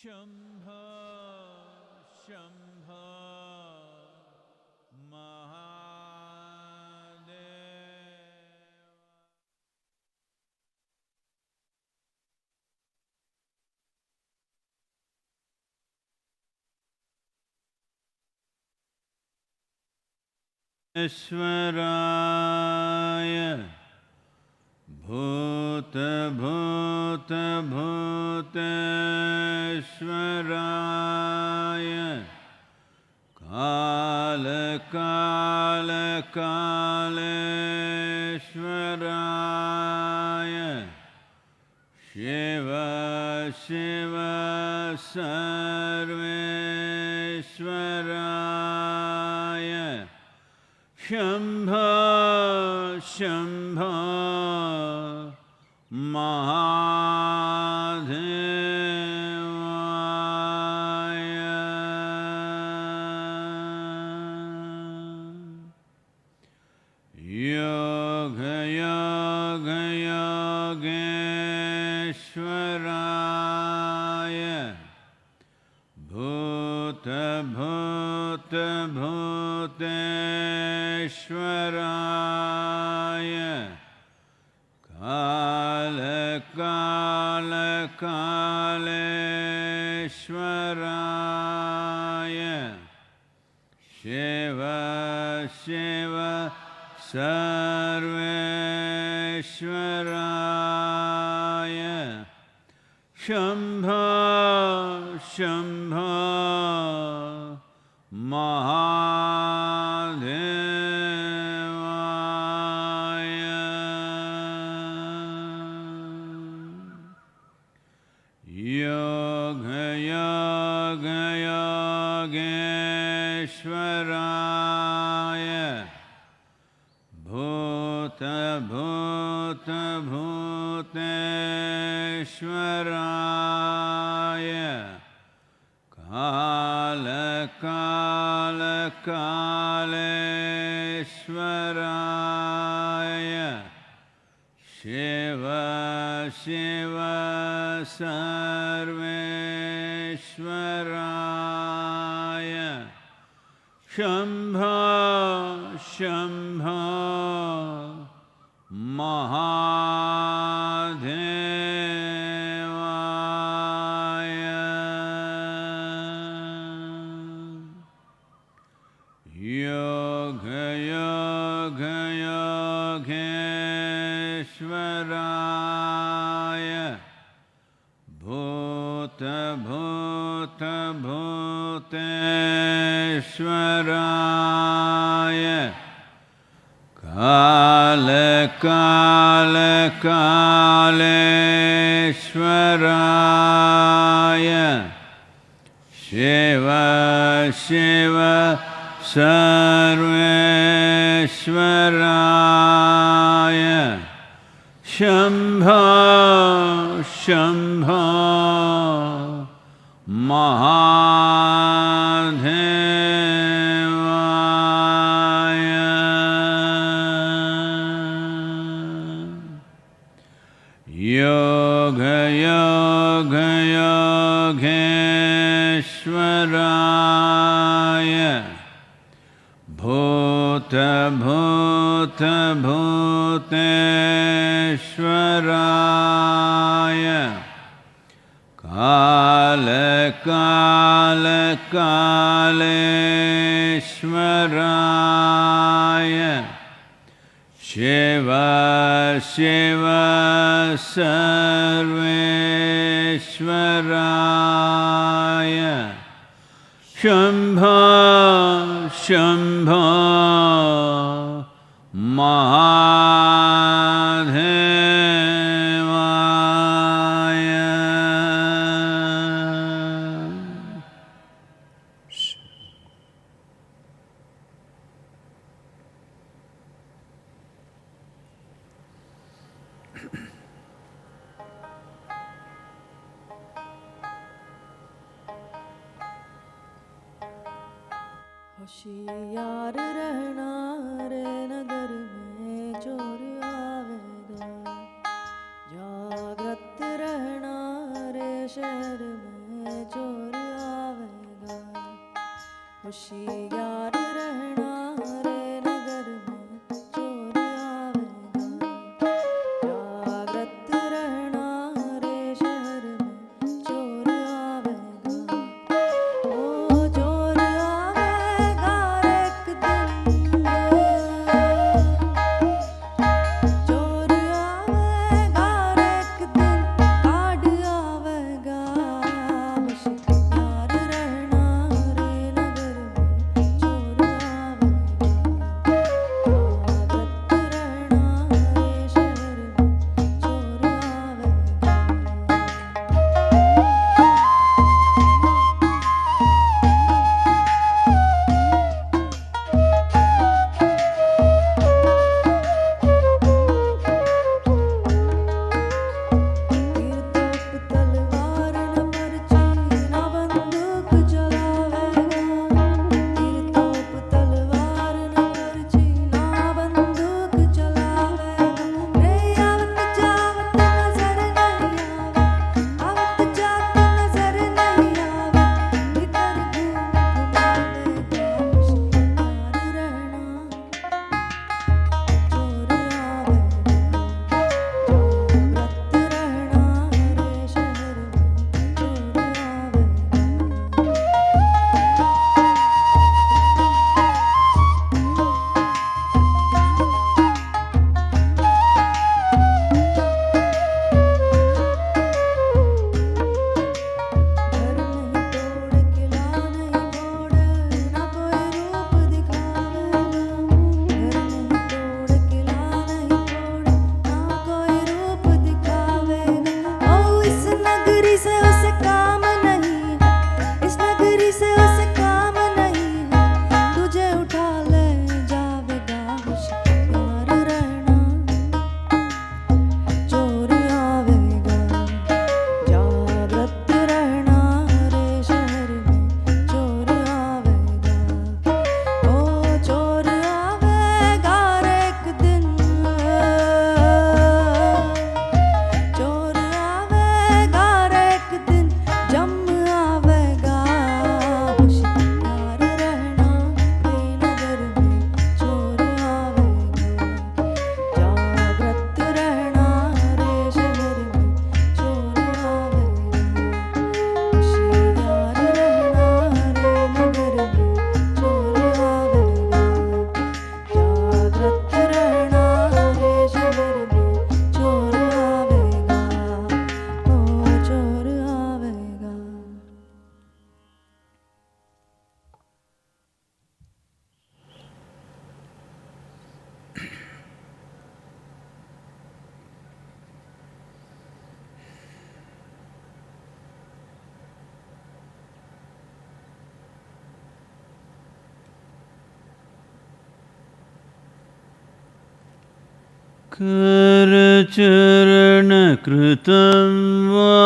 शम्भो शम्भो ईश्वराय भूत भूत भूतेश्वराय काल काल कालेश्वराय शिव शिव सर्वेश्वराय शम्भो शम्भो महादेवाय योग योग योगेश्वराय भूत भूत भूतेश्वराय काल काल कालेश्वराय शिव शिव सर्वेश्वराय शम्भो शम्भो महादेवाय योग योग योगेश्वराय भूत भूत भूतेश्वराय काल काल कालेश्वराय शिव शिव सर्वेश्वराय शम्भो शम्भो महादेवाय योग योग योगेश्वराय भूत भूत भूतेश्वराय काल काल कालेश्वराय शिव शिव सर्वेश्वराय शम्भो शम्भो महादेवाय योग योग योगेश्वराय भूत भूत भूतेश्वराय काल काल कालेश्वराय शिव शिव सर्वेश्वराय शम्भो शम्भो महादेवाय होशियार रहना रे नगर में चोर आवेगा, जागृत रहना रे शहर में चोर होशियार रहना रे नगर में चोर आवेगा, जागृत रहना रे शहर में चोर आवेगा, ओ चोर आवेगा एक दिन, चोर आवेगा एक दिन, काढ़ आवेगा, होशियार रहना रे नगर में चोर आवेगा, जागृत रहना रे शहर में चोर तीर तोप तलवार न पर्ची न बंदूक चलावेगा, तीर तोप तलवार न पर्ची न बंदूक चलावेगा, रे आवत जावत नजर नहीं आवे, आवत जात नजर नहीं आवे, भीतर घूम घुमावेगा, होशियार रहना चोर आवेगा, जागृत रहना रे शहर में चोर आवेगा। घर नहीं तोड़ किला नहीं तोड़ ना कोई रूप दिखावेगा, घर नहीं तोड़ किला नहीं तोड़ ना कोई रूप दिखावेगा, ओ इस नगरी से उसे काम नहीं है, इस नगरी से उसे काम नहीं है, तुझे उठा ले जावेगा, होशियार रहना चोर आवेगा, जागृत रहना रे शहर में चोर आवेगा, ओ चोर आवेगा एक दिन, चोर आवेगा एक दिन, जम आवेगा, होशियार रहना रे नगर में चोर आवेगा, जागृत रहना रे शहर में चोर आवेगा, होशियार रहना रे नगर में चोर आवेगा, जागृत रहना रे शहर में चोर आवेगा, ओ चोर आवेगा। करचरणकृतं वा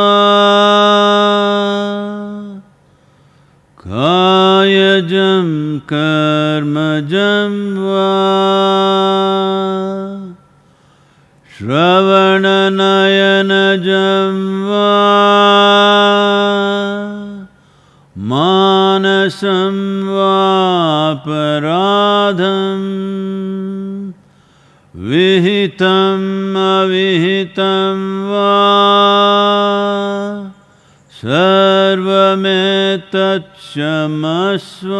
कायजं कर्मजं वा श्रवणनयनजं वा मानसं वापराधम् विहितम् अविहितं वा सर्वमेतत्क्षमस्व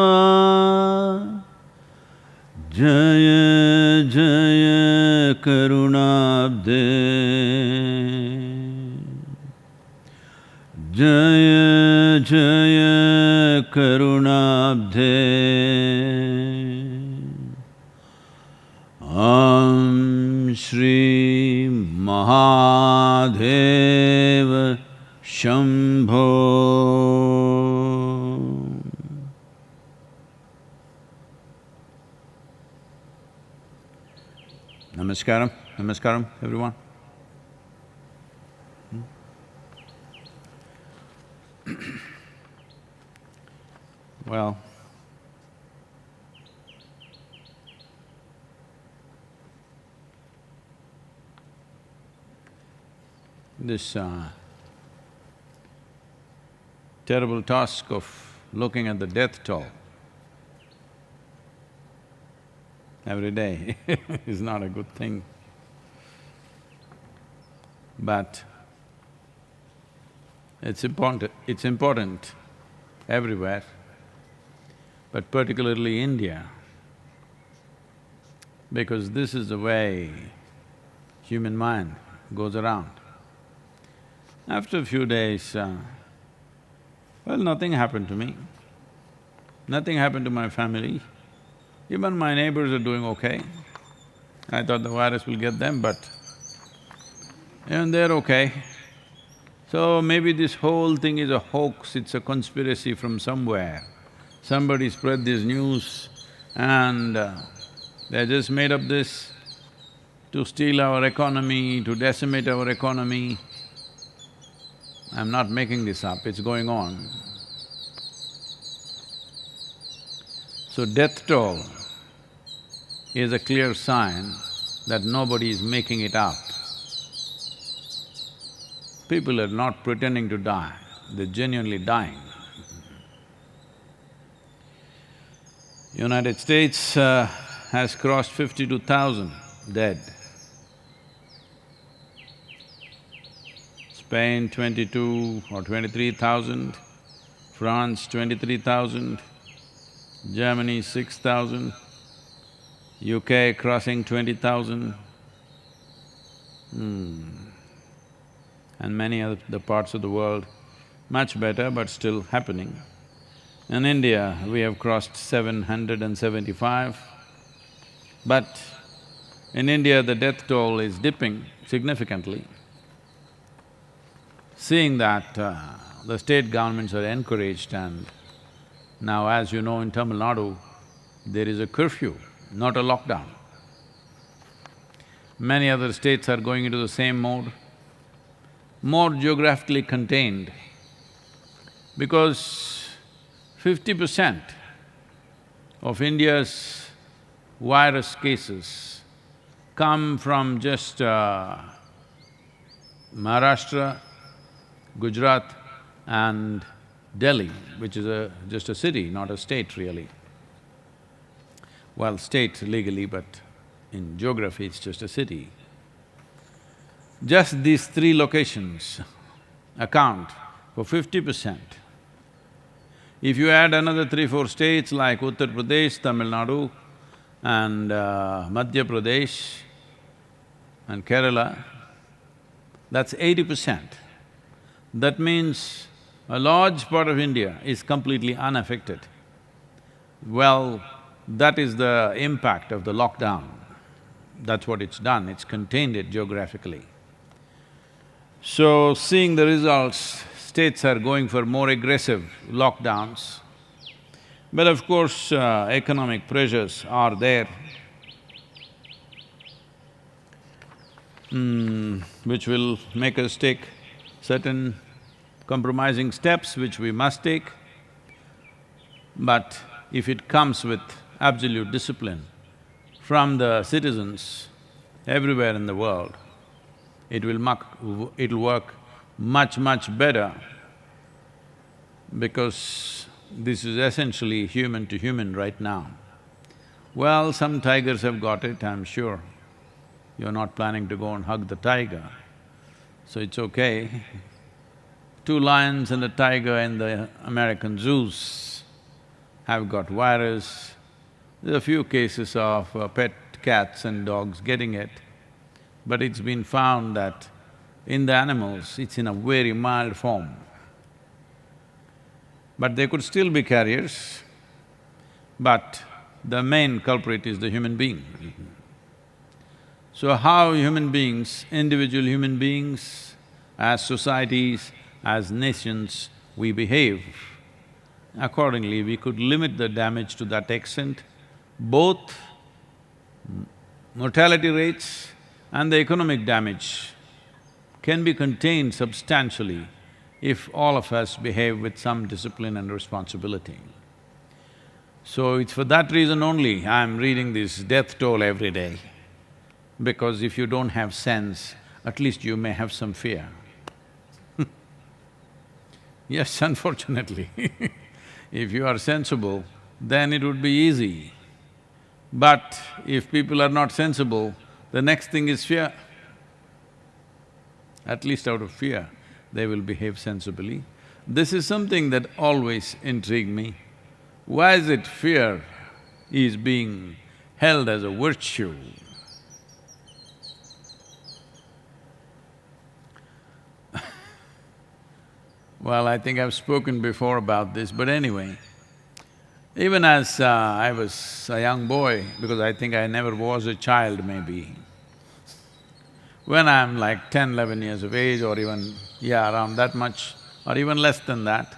जय जय करुणाब्धे जय जय करुणाब्धे Shri Mahadev Shambho. Namaskaram, namaskaram everyone. Well, this terrible task of looking at the death toll every day is not a good thing. But it's important everywhere, but particularly India, because this is the way human mind goes around. After a few days, well, nothing happened to me, nothing happened to my family, even my neighbors are doing okay. I thought the virus will get them, but even they're okay. So maybe this whole thing is a hoax, it's a conspiracy from somewhere. Somebody spread this news and they just made up this to steal our economy, to decimate our economy. I'm not making this up, it's going on. So death toll is a clear sign that nobody is making it up. People are not pretending to die, they're genuinely dying. United States has crossed 52,000 dead. Spain 22 or 23,000, France 23,000, Germany 6,000, UK crossing 20,000. And many other parts of the world, much better but still happening. In India, we have crossed 775, but in India the death toll is dipping significantly. Seeing that, the state governments are encouraged, and now as you know in Tamil Nadu, there is a curfew, not a lockdown. Many other states are going into the same mode, more geographically contained, because 50% of India's virus cases come from just Maharashtra, Gujarat and Delhi, which is just a city, not a state really. Well, state legally, but in geography it's just a city. Just these three locations account for 50%. If you add another 3-4 states like Uttar Pradesh, Tamil Nadu and Madhya Pradesh and Kerala, that's 80%. That means a large part of India is completely unaffected. Well, that is the impact of the lockdown. That's what it's done, it's contained it geographically. So, seeing the results, states are going for more aggressive lockdowns. But of course, economic pressures are there, which will make us take certain compromising steps which we must take. But if it comes with absolute discipline from the citizens everywhere in the world, it'll work much, much better, because this is essentially human to human right now. Well, some tigers have got it, I'm sure. You're not planning to go and hug the tiger, so it's okay. 2 lions and a tiger in the American zoos have got virus. There are a few cases of pet cats and dogs getting it, but it's been found that in the animals, it's in a very mild form. But they could still be carriers, but the main culprit is the human being. So how human beings, individual human beings, as societies, as nations, we behave, accordingly we could limit the damage to that extent. Both mortality rates and the economic damage can be contained substantially if all of us behave with some discipline and responsibility. So it's for that reason only I'm reading this death toll every day, because if you don't have sense, at least you may have some fear. Yes, unfortunately if you are sensible, then it would be easy. But if people are not sensible, the next thing is fear. At least out of fear, they will behave sensibly. This is something that always intrigued me. Why is it fear is being held as a virtue? Well, I think I've spoken before about this, but anyway, even as I was a young boy, because I think I never was a child maybe, when I'm like 10, 11 years of age or even, around that much or even less than that,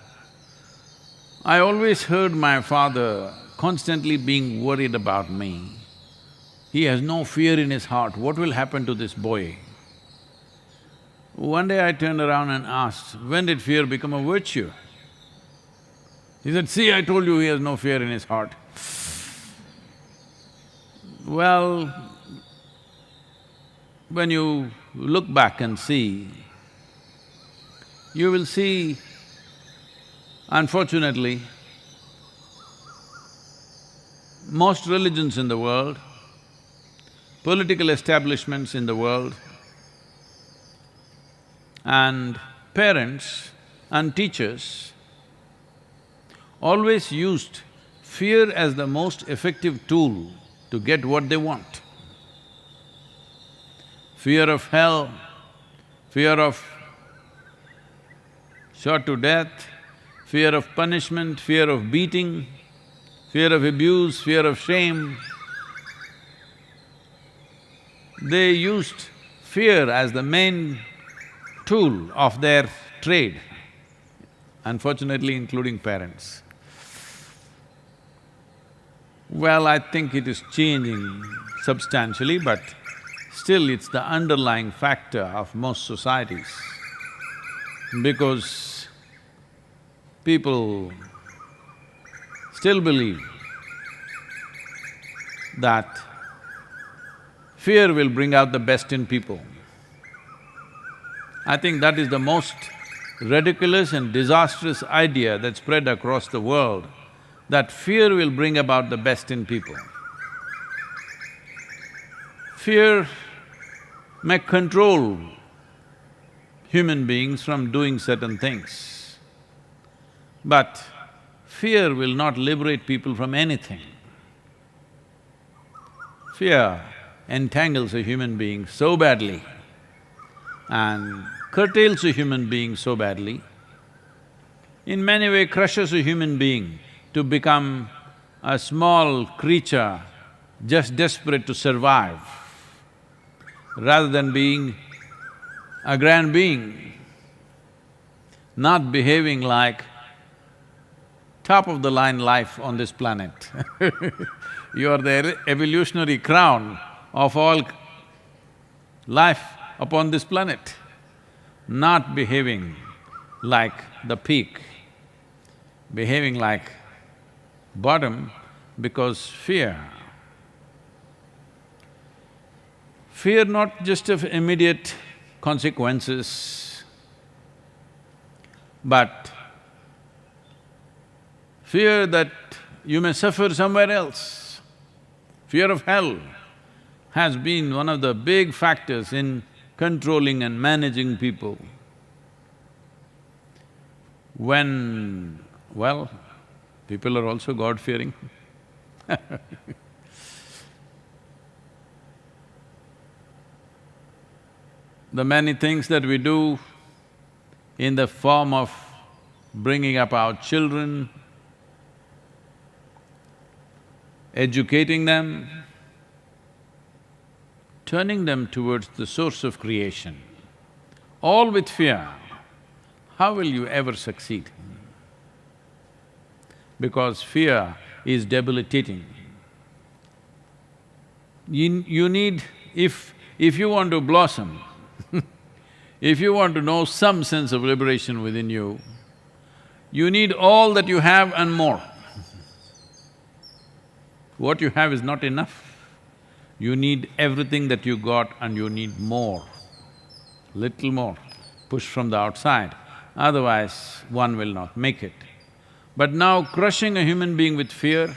I always heard my father constantly being worried about me. He has no fear in his heart, what will happen to this boy? One day I turned around and asked, when did fear become a virtue? He said, see, I told you he has no fear in his heart. Well, when you look back and see, you will see, unfortunately, most religions in the world, political establishments in the world, and parents and teachers always used fear as the most effective tool to get what they want. Fear of hell, fear of shot to death, fear of punishment, fear of beating, fear of abuse, fear of shame. They used fear as the main tool of their trade, unfortunately including parents. Well, I think it is changing substantially, but still it's the underlying factor of most societies, because people still believe that fear will bring out the best in people. I think that is the most ridiculous and disastrous idea that spread across the world, that fear will bring about the best in people. Fear may control human beings from doing certain things, but fear will not liberate people from anything. Fear entangles a human being so badly and curtails a human being so badly, in many ways crushes a human being to become a small creature just desperate to survive, rather than being a grand being, not behaving like top-of-the-line life on this planet. You are the evolutionary crown of all life upon this planet, not behaving like the peak, behaving like bottom because fear. Fear not just of immediate consequences, but fear that you may suffer somewhere else. Fear of hell has been one of the big factors in controlling and managing people. Well, people are also God-fearing. The many things that we do in the form of bringing up our children, educating them, turning them towards the source of creation, all with fear, how will you ever succeed? Because fear is debilitating. You need… if you want to blossom, if you want to know some sense of liberation within you, you need all that you have and more. What you have is not enough. You need everything that you got and you need more, little more, push from the outside, otherwise one will not make it. But now crushing a human being with fear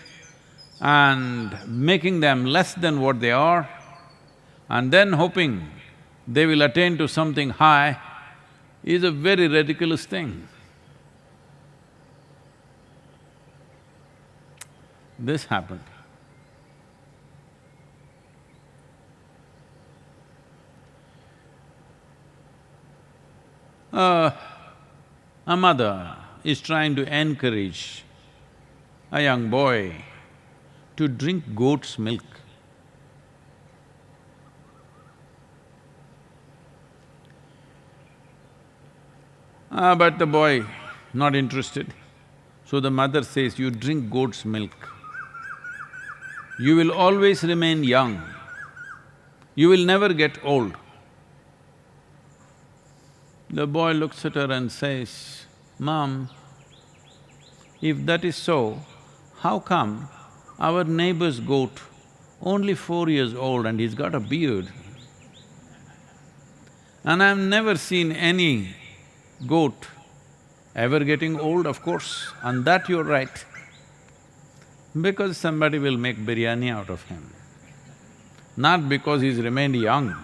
and making them less than what they are, and then hoping they will attain to something high is a very ridiculous thing. This happened. A mother is trying to encourage a young boy to drink goat's milk. But the boy not interested. So the mother says, you drink goat's milk, you will always remain young, you will never get old. The boy looks at her and says, Mom, if that is so, how come our neighbor's goat, only 4 years old and he's got a beard, and I've never seen any goat ever getting old, of course, and that you're right, because somebody will make biryani out of him. Not because he's remained young,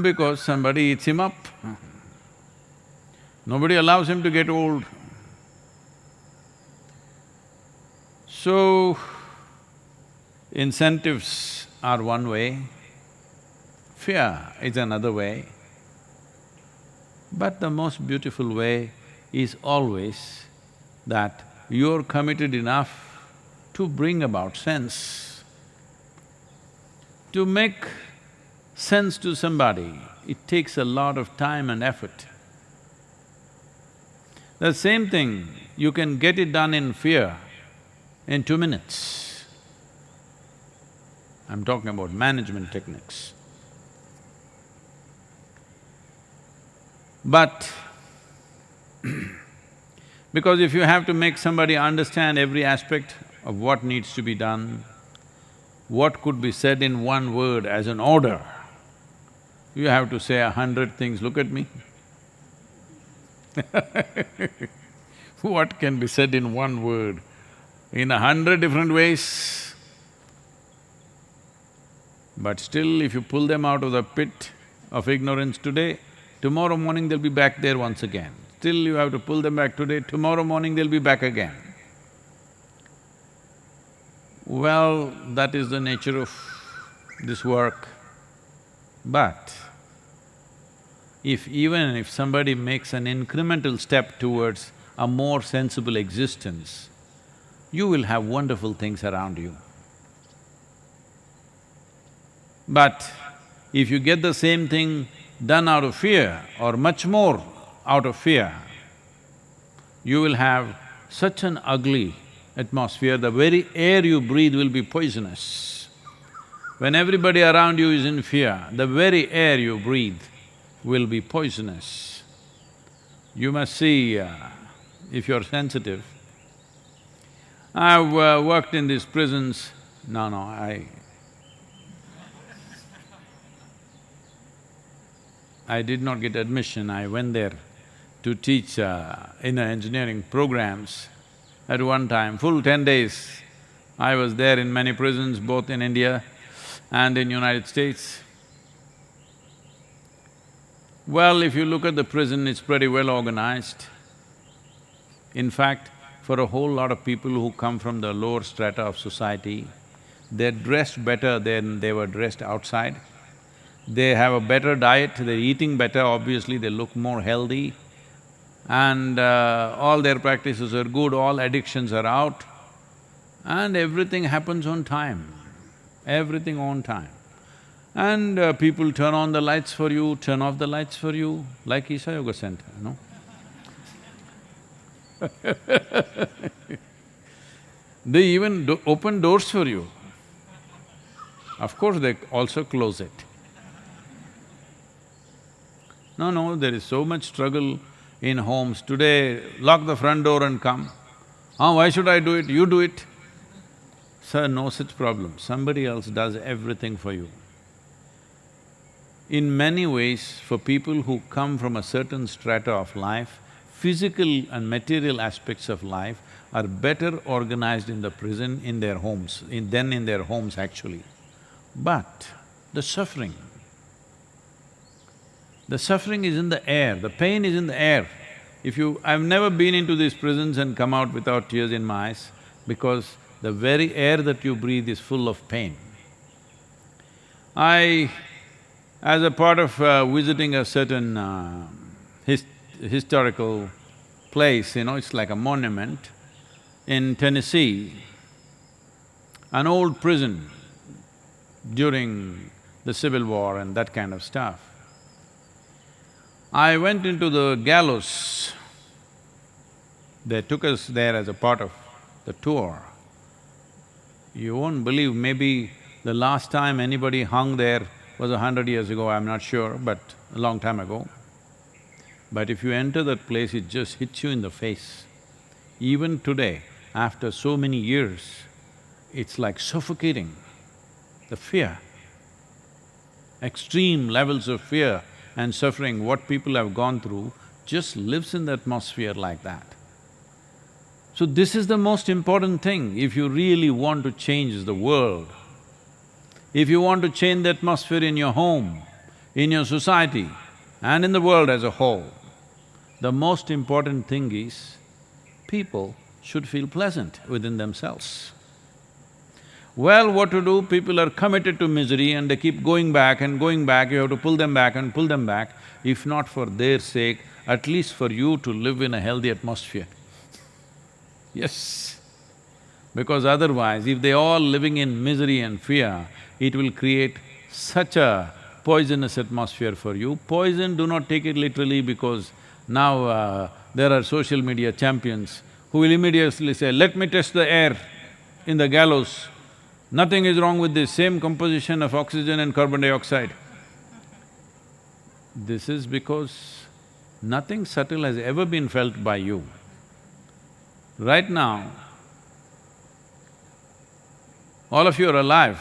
because somebody eats him up. Nobody allows him to get old. So, incentives are one way, fear is another way, but the most beautiful way is always that you're committed enough to bring about sense. To make sense to somebody, it takes a lot of time and effort. The same thing, you can get it done in fear in 2 minutes. I'm talking about management techniques. But because if you have to make somebody understand every aspect of what needs to be done, what could be said in one word as an order, you have to say 100 things, look at me. What can be said in one word? In 100 different ways. But still, if you pull them out of the pit of ignorance today, tomorrow morning they'll be back there once again. Still you have to pull them back today, tomorrow morning they'll be back again. Well, that is the nature of this work. But even if somebody makes an incremental step towards a more sensible existence, you will have wonderful things around you. But if you get the same thing done out of fear or much more out of fear, you will have such an ugly atmosphere, the very air you breathe will be poisonous. When everybody around you is in fear, the very air you breathe will be poisonous. You must see, if you're sensitive. I've worked in these prisons, I did not get admission, I went there to teach in engineering programs. At one time, full 10 days, I was there in many prisons, both in India and in United States. Well, if you look at the prison, it's pretty well organized. In fact, for a whole lot of people who come from the lower strata of society, they're dressed better than they were dressed outside. They have a better diet, they're eating better, obviously they look more healthy, and all their practices are good, all addictions are out, and everything happens on time, everything on time. And people turn on the lights for you, turn off the lights for you, like Isha Yoga Center, you know. They even open doors for you. Of course, they also close it. No, there is so much struggle in homes. Today, lock the front door and come. Why should I do it? You do it. Sir, no such problem. Somebody else does everything for you. In many ways, for people who come from a certain strata of life, physical and material aspects of life are better organized in the prison in their homes, than in their homes actually. But the suffering is in the air, the pain is in the air. I've never been into these prisons and come out without tears in my eyes because the very air that you breathe is full of pain. As a part of visiting a certain historical place, it's like a monument in Tennessee, an old prison during the Civil War and that kind of stuff. I went into the gallows. They took us there as a part of the tour. You won't believe, maybe the last time anybody hung there was 100 years ago, I'm not sure, but a long time ago. But if you enter that place, it just hits you in the face. Even today, after so many years, it's like suffocating. The fear, extreme levels of fear and suffering, what people have gone through, just lives in the atmosphere like that. So this is the most important thing if you really want to change the world. If you want to change the atmosphere in your home, in your society and in the world as a whole, the most important thing is people should feel pleasant within themselves. Well, what to do? People are committed to misery and they keep going back and going back, you have to pull them back and pull them back, if not for their sake, at least for you to live in a healthy atmosphere. Yes, because otherwise, if they're all living in misery and fear, it will create such a poisonous atmosphere for you. Poison, do not take it literally because now there are social media champions who will immediately say, let me test the air in the gallows. Nothing is wrong with this, same composition of oxygen and carbon dioxide. This is because nothing subtle has ever been felt by you. Right now, all of you are alive.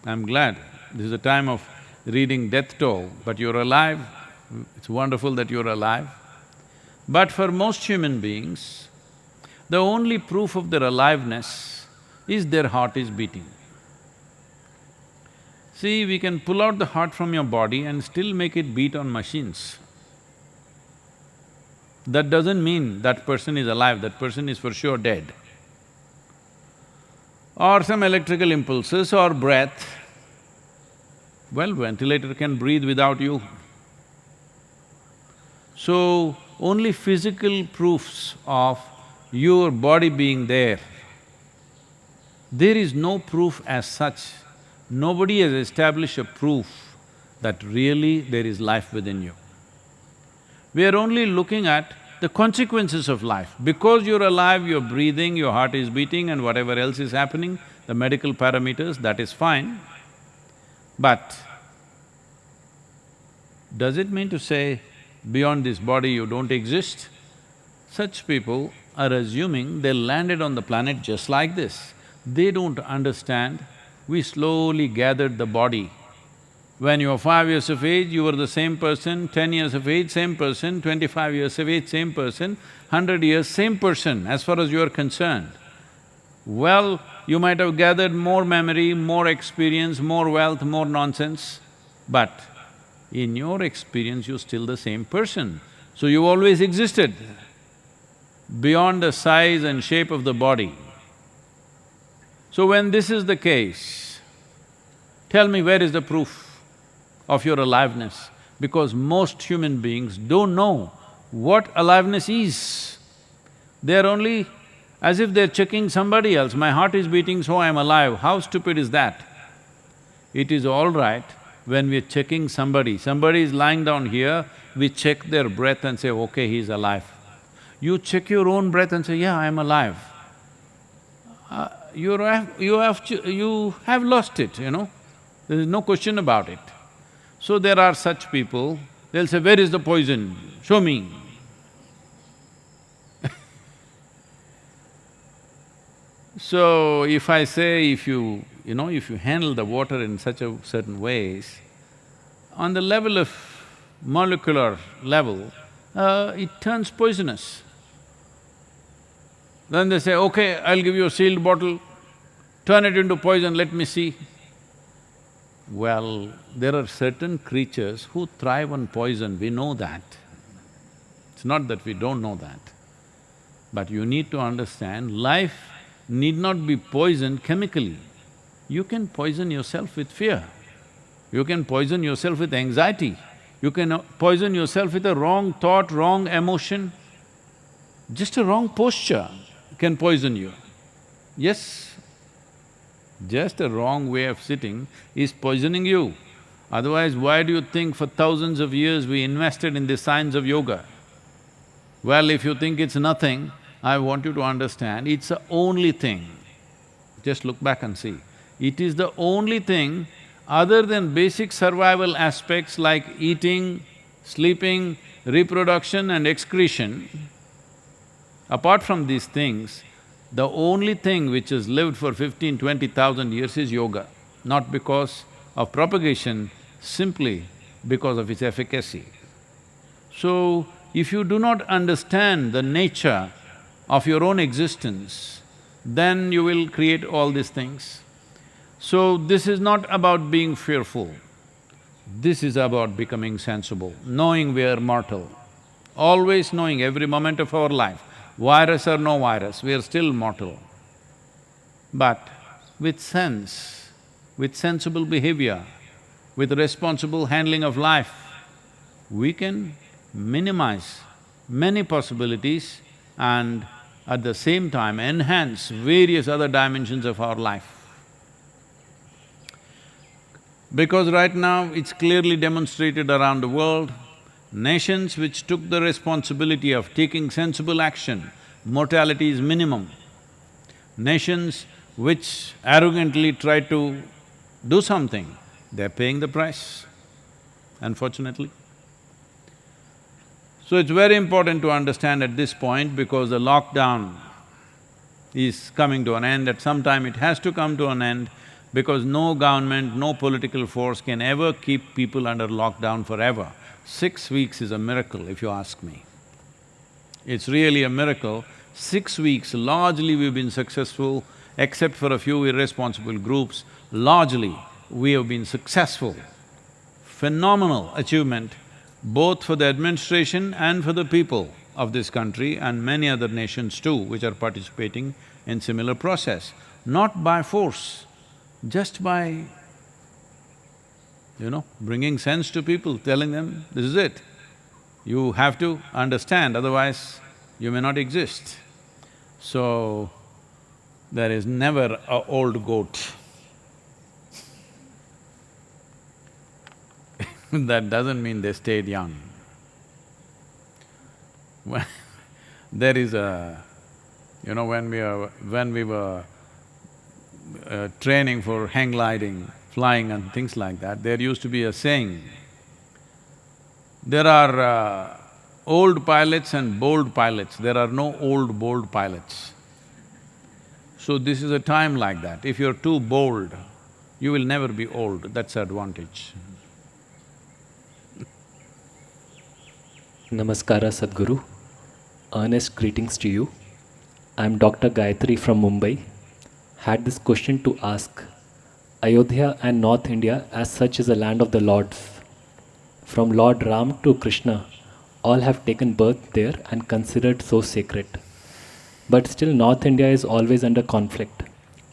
I'm glad. This is a time of reading death toll, but you're alive. It's wonderful that you're alive. But for most human beings, the only proof of their aliveness is their heart is beating. See, we can pull out the heart from your body and still make it beat on machines. That doesn't mean that person is alive, that person is for sure dead. Or some electrical impulses or breath. Well, ventilator can breathe without you. So, only physical proofs of your body being there. There is no proof as such. Nobody has established a proof that really there is life within you. We are only looking at the consequences of life. Because you're alive, you're breathing, your heart is beating and whatever else is happening, the medical parameters, that is fine. But does it mean to say beyond this body you don't exist? Such people are assuming they landed on the planet just like this. They don't understand, we slowly gathered the body. When you were 5 years of age, you were the same person, 10 years of age, same person, 25 years of age, same person, 100 years, same person, as far as you are concerned. Well, you might have gathered more memory, more experience, more wealth, more nonsense, but in your experience, you're still the same person. So you've always existed beyond the size and shape of the body. So when this is the case, tell me where is the proof of your aliveness? Because most human beings don't know what aliveness is. They're only as if they're checking somebody else, my heart is beating so I'm alive. How stupid is that? It is all right when we're checking somebody is lying down here, we check their breath and say, okay, he's alive. You check your own breath and say, yeah, I'm alive. You have lost it, There is no question about it. So there are such people, they'll say, where is the poison? Show me. So if I say, if you handle the water in such a certain ways, on the level of molecular level, it turns poisonous. Then they say, okay, I'll give you a sealed bottle, turn it into poison, let me see. Well, there are certain creatures who thrive on poison, we know that. It's not that we don't know that. But you need to understand, life need not be poisoned chemically. You can poison yourself with fear. You can poison yourself with anxiety. You can poison yourself with a wrong thought, wrong emotion. Just a wrong posture can poison you. Yes, just a wrong way of sitting is poisoning you. Otherwise, why do you think for thousands of years we invested in the science of yoga? Well, if you think it's nothing, I want you to understand, it's the only thing. Just look back and see. It is the only thing other than basic survival aspects like eating, sleeping, reproduction and excretion. Apart from these things, the only thing which has lived for 15, 20,000 years is yoga. Not because of propagation, simply because of its efficacy. So, if you do not understand the nature of your own existence, then you will create all these things. So, this is not about being fearful, this is about becoming sensible, knowing we are mortal, always knowing every moment of our life, virus or no virus, we are still mortal. But with sense, with sensible behavior, with responsible handling of life, we can minimize many possibilities and at the same time enhance various other dimensions of our life. Because right now it's clearly demonstrated around the world, nations which took the responsibility of taking sensible action, mortality is minimum. Nations which arrogantly try to do something, they're paying the price, unfortunately. So it's very important to understand at this point because the lockdown is coming to an end, at some time it has to come to an end because no government, no political force can ever keep people under lockdown forever. 6 weeks is a miracle, if you ask me. It's really a miracle. 6 weeks, largely we've been successful, except for a few irresponsible groups, largely we have been successful. Phenomenal achievement, both for the administration and for the people of this country and many other nations too, which are participating in similar process. Not by force, just by, bringing sense to people, telling them, this is it. You have to understand, otherwise you may not exist. So, there is never a old goat. That doesn't mean they stayed young. There is a… when we were training for hang gliding, flying and things like that, there used to be a saying, there are old pilots and bold pilots, there are no old, bold pilots. So this is a time like that. If you're too bold, you will never be old, that's the advantage. Namaskara Sadhguru, earnest greetings to you. I am Dr. Gayatri from Mumbai. Had this question to ask. Ayodhya and North India as such is a land of the lords. From Lord Ram to Krishna, all have taken birth there and considered so sacred. But still North India is always under conflict.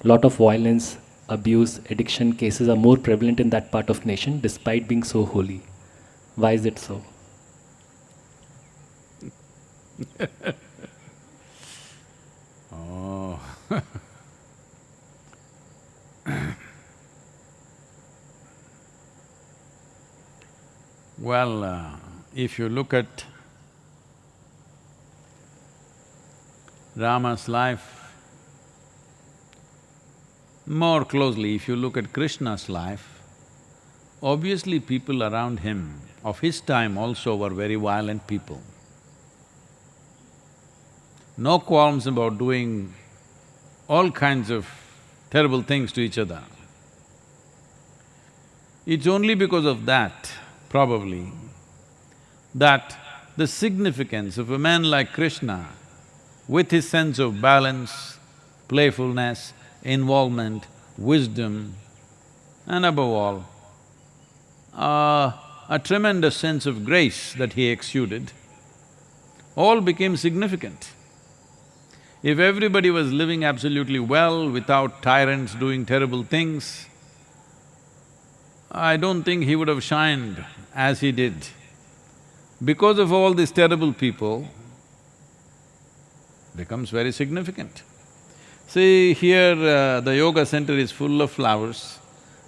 Lot of violence, abuse, addiction cases are more prevalent in that part of nation despite being so holy. Why is it so? Oh Well, if you look at Rama's life more closely, if you look at Krishna's life, obviously people around him of his time also were very violent people. No qualms about doing all kinds of terrible things to each other. It's only because of that, probably, that the significance of a man like Krishna with his sense of balance, playfulness, involvement, wisdom, and above all, a tremendous sense of grace that he exuded, all became significant. If everybody was living absolutely well without tyrants doing terrible things, I don't think he would have shined as he did. Because of all these terrible people, becomes very significant. See, here the yoga center is full of flowers.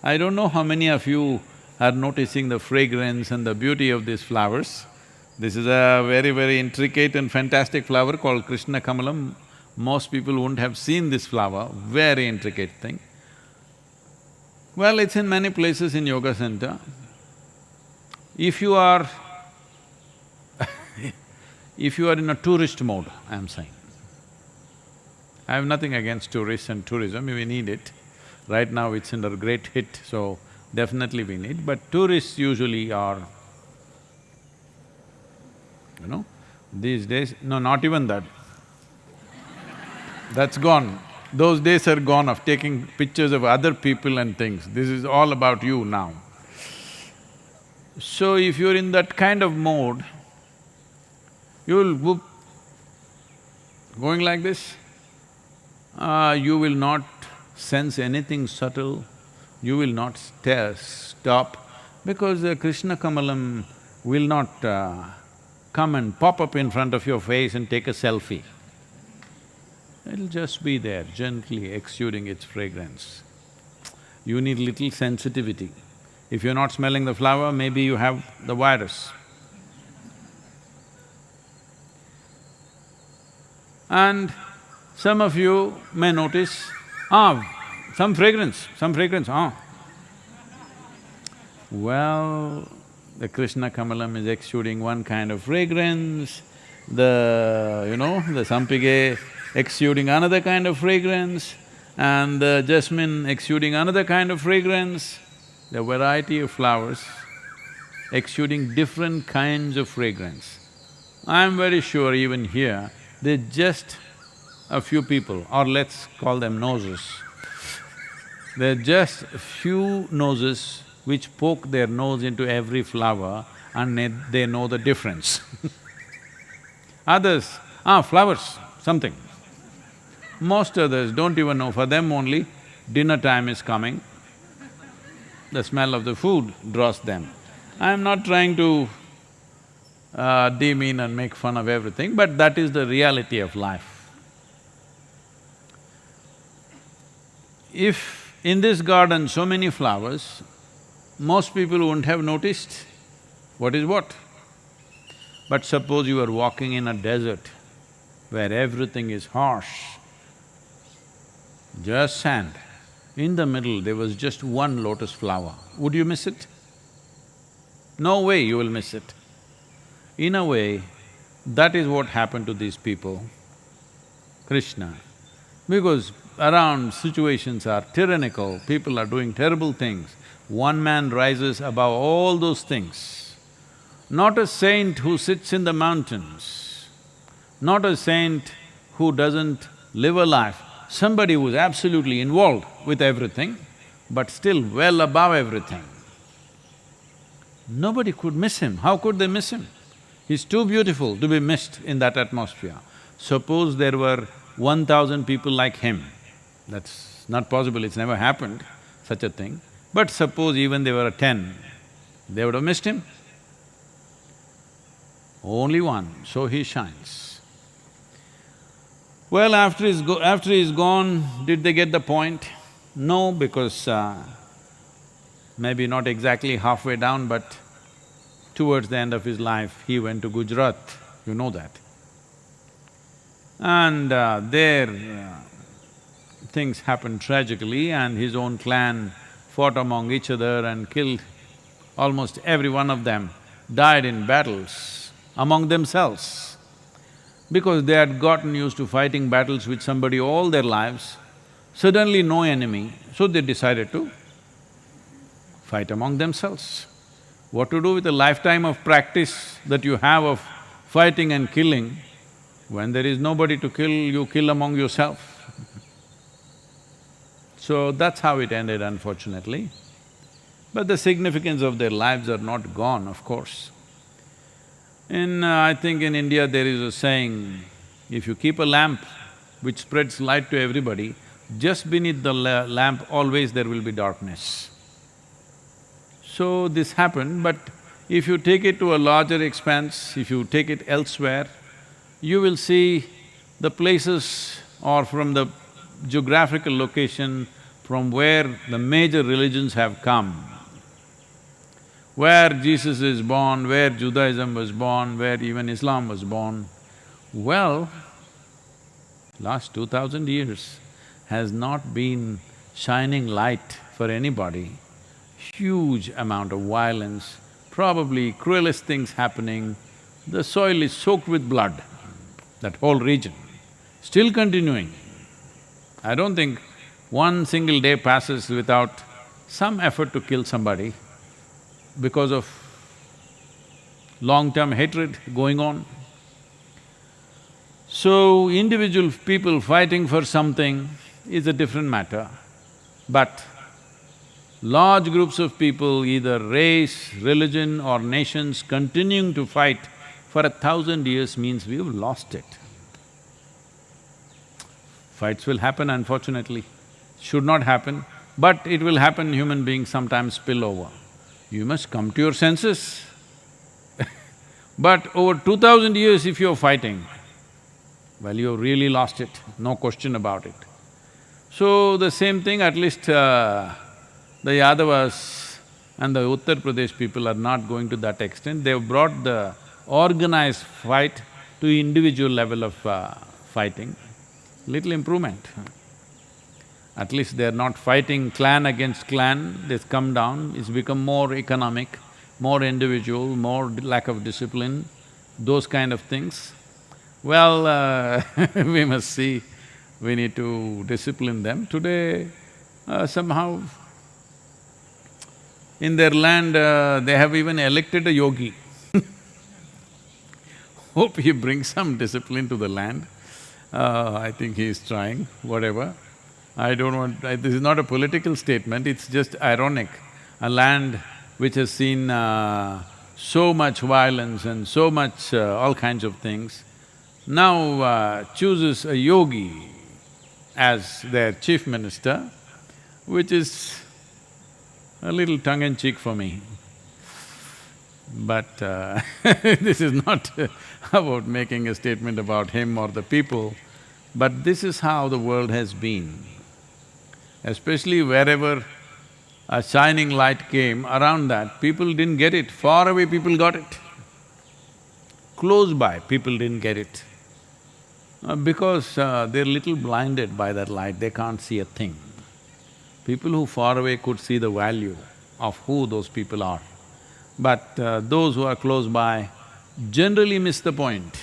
I don't know how many of you are noticing the fragrance and the beauty of these flowers. This is a very, very intricate and fantastic flower called Krishna Kamalam. Most people wouldn't have seen this flower, very intricate thing. Well, it's in many places in yoga center. If you are if you are in a tourist mode, I'm saying, I have nothing against tourists and tourism, we need it. Right now it's under a great hit, so definitely we need, but tourists usually are, these days, no, not even that. That's gone. Those days are gone of taking pictures of other people and things. This is all about you now. So if you're in that kind of mode, you'll whoop, going like this, you will not sense anything subtle, you will not stop, because Krishna Kamalam will not come and pop up in front of your face and take a selfie. It'll just be there, gently exuding its fragrance. You need little sensitivity. If you're not smelling the flower, maybe you have the virus. And some of you may notice, some fragrance, Well, the Krishna Kamalam is exuding one kind of fragrance, the Sampige exuding another kind of fragrance, and the jasmine exuding another kind of fragrance. The variety of flowers exuding different kinds of fragrance. I'm very sure even here, they're just a few people, or let's call them noses. They're just a few noses which poke their nose into every flower and they know the difference. Others, flowers, something. Most others don't even know, for them only dinner time is coming, the smell of the food draws them. I'm not trying to demean and make fun of everything, but that is the reality of life. If in this garden so many flowers, most people wouldn't have noticed what is what. But suppose you are walking in a desert where everything is harsh, just sand. In the middle, there was just one lotus flower. Would you miss it? No way you will miss it. In a way, that is what happened to these people, Krishna. Because around situations are tyrannical, people are doing terrible things, one man rises above all those things. Not a saint who sits in the mountains, not a saint who doesn't live a life, somebody who's absolutely involved with everything, but still well above everything. Nobody could miss him. How could they miss him? He's too beautiful to be missed in that atmosphere. Suppose there were 1,000 people like him, that's not possible, it's never happened, such a thing. But suppose even there were 10, they would have missed him. Only one, so he shines. Well, after he's gone, did they get the point? No, because maybe not exactly halfway down, but towards the end of his life, he went to Gujarat, you know that. And there things happened tragically and his own clan fought among each other and killed almost every one of them, died in battles among themselves. Because they had gotten used to fighting battles with somebody all their lives, suddenly no enemy, so they decided to fight among themselves. What to do with a lifetime of practice that you have of fighting and killing? When there is nobody to kill, you kill among yourself. So that's how it ended, unfortunately. But the significance of their lives are not gone, of course. I think in India there is a saying, if you keep a lamp which spreads light to everybody, just beneath the lamp always there will be darkness. So this happened, but if you take it to a larger expanse, if you take it elsewhere, you will see the places or from the geographical location from where the major religions have come, where Jesus is born, where Judaism was born, where even Islam was born. Well, last 2000 years has not been shining light for anybody. Huge amount of violence, probably cruelest things happening. The soil is soaked with blood, that whole region, still continuing. I don't think one single day passes without some effort to kill somebody because of long-term hatred going on. So, individual people fighting for something is a different matter, but large groups of people, either race, religion or nations continuing to fight for 1,000 years means we've lost it. Fights will happen, unfortunately. Should not happen, but it will happen. Human beings sometimes spill over. You must come to your senses. But over 2000 years if you're fighting, well, you've really lost it, no question about it. So the same thing, at least the Yadavas and the Uttar Pradesh people are not going to that extent. They've brought the organized fight to individual level of fighting, little improvement. At least they're not fighting clan against clan, they've come down, it's become more economic, more individual, more lack of discipline, those kind of things. Well, we must see, we need to discipline them. Today, somehow, in their land, they have even elected a yogi. Hope he brings some discipline to the land. I think he is trying, whatever. I don't want… this is not a political statement, it's just ironic. A land which has seen so much violence and so much all kinds of things, now chooses a yogi as their chief minister, which is a little tongue-in-cheek for me. But this is not about making a statement about him or the people, but this is how the world has been. Especially wherever a shining light came, around that, people didn't get it. Far away people got it. Close by, people didn't get it. Because they're little blinded by that light, they can't see a thing. People who far away could see the value of who those people are. But those who are close by generally miss the point.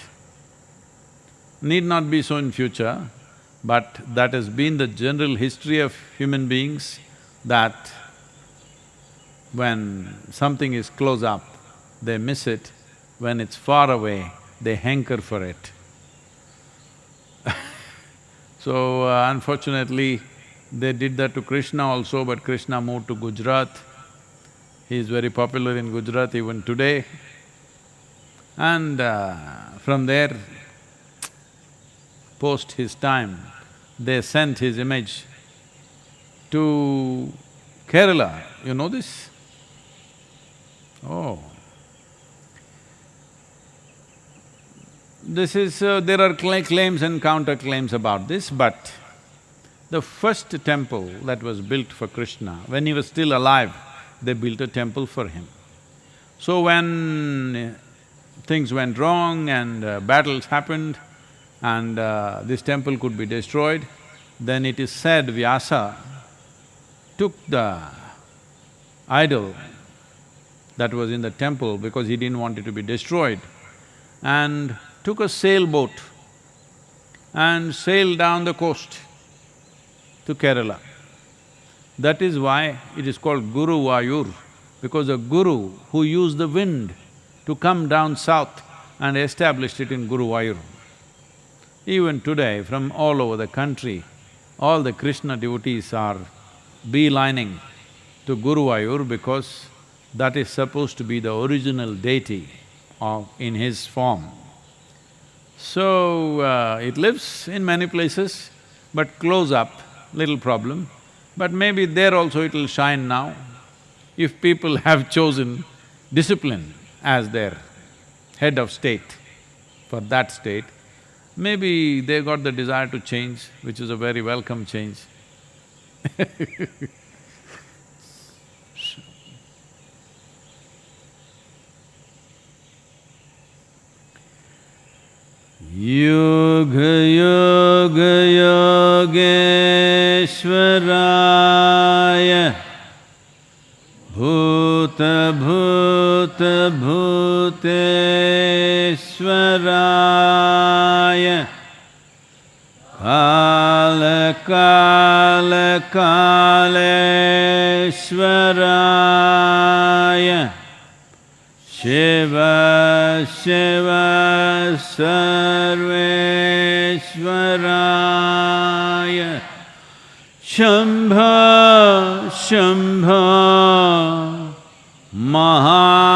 Need not be so in future, but that has been the general history of human beings, that when something is close up, they miss it. When it's far away, they hanker for it. So, unfortunately, they did that to Krishna also, but Krishna moved to Gujarat. He is very popular in Gujarat even today. And from there, post his time, they sent his image to Kerala. You know this? Oh. This is… there are claims and counterclaims about this, but the first temple that was built for Krishna, when he was still alive, they built a temple for him. So when things went wrong and battles happened and this temple could be destroyed, then it is said Vyasa took the idol that was in the temple because he didn't want it to be destroyed, and took a sailboat and sailed down the coast to Kerala. That is why it is called Guru Vayur, because a guru who used the wind to come down south and established it in Guru Vayur. Even today, from all over the country, all the Krishna devotees are beelining to Guruvayur because that is supposed to be the original deity in his form. So, it lives in many places, but close up, little problem. But maybe there also it'll shine now. If people have chosen discipline as their head of state for that state, maybe they got the desire to change, which is a very welcome change. Yoga Yoga Yogeshwaraya Bhuta Bhuta Bhuteshwaraya Kala Kala Kaleshwaraya Shiva Shiva Sarveshwaraya Shambha Shambha Maha